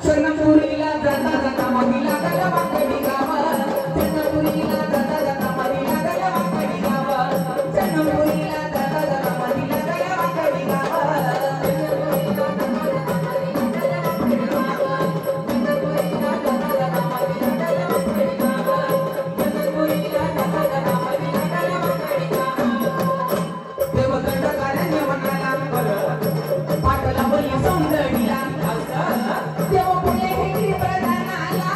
चंदनपुरीला जाता जाता मधीला गलवाकडी गावा चंदनपुरीला जाता जाता मधीला गलवाकडी गावा चंदनपुरीला जाता जाता मधीला गलवाकडी गावा देवदंड कार्याने म्हणाला पाटला बोली सौंदर्याला देव पुणे हे प्रधानाला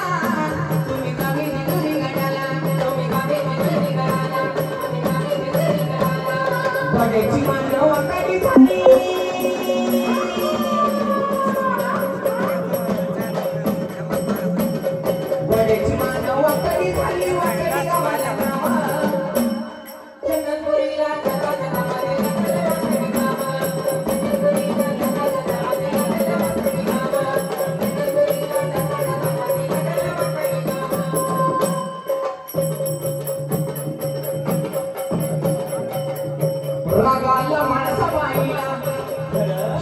तुम्ही कमी निघून गडाला तुम्ही कमी निघून गडाला बडेची मानव कधी झाली बडेची मानव कधी झाली वाकडी गावाला गावा चंदनपुरीला जाता जाता रागाला माणसा बाईला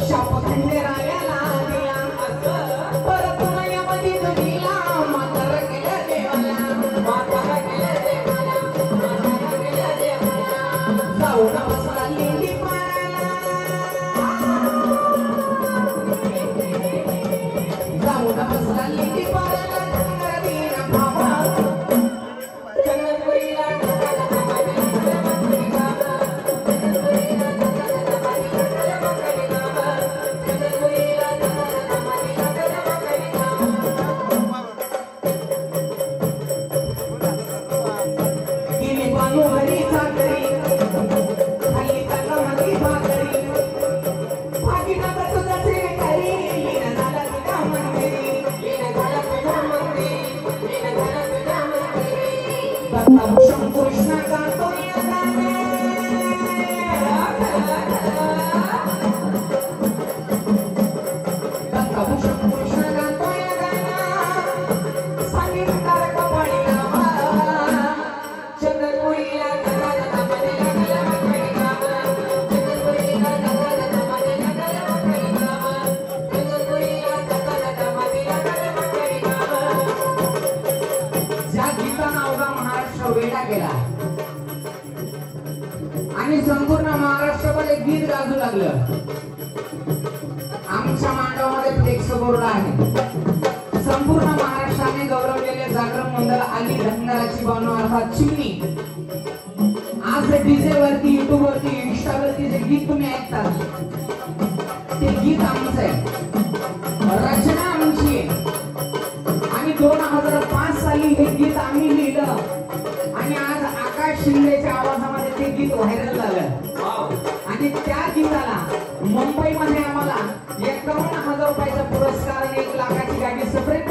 शाप खंडेरायाला दिला परत मायामध्ये तुझीला मातर केलं देवाला मातर केलं देवाला मातर केलं देवाला जाऊन बसला लिंडी पाराला जाऊन बसला लिंडी पाराला धनगरवीरा भावा चंदनपुरीला हरी सागरी हल्ली तलावाची भाकरी भागीरथ तुझे करी लीन झाला तुझ्या मंदिरी लीन झाला तुझ्या मंदिरी लीन झाला तुझ्या मंदिरी दत्तभूषण कृष्ण गातो या गाणे दत्तभूषण कृष्ण गातो या गाणं सांगितलं कपाळी गावा चंदनपुरीला जाता जाता मधीला गलवाकडी गावा चंदनपुरीला जाता जाता मधीला गलवाकडी गावा चंदनपुरीला जाता जाता मधीला गलवाकडी गावा ज्या गीतानं अवघा महाराष्ट्र वेडा गेला आणि संपूर्ण महाराष्ट्रभर एक गीत गाजू लागलं आमच्या मांडवामध्ये फ्लेक्स बोर्ड आहे संपूर्ण महाराष्ट्राने गौरवलेले जागरण मंडळ आली धनगराची बानो अर्थात चिमणी आज डीजे वरती युट्यूब वरती इंस्टा वरती जे गीत तुम्ही ऐकतात ते गीत आमचं आहे रचना आमची आहे आणि 2005 साली हे गीत आम्ही लिहिलं आणि आज आकाश शिंदेच्या आवाजामध्ये ते गीत व्हायरल झालं आणि त्या गीताला मुंबईमध्ये आम्हाला 51,000 रुपयाचा पुरस्कार आणि 1 लाखाची गाडी सेपरेट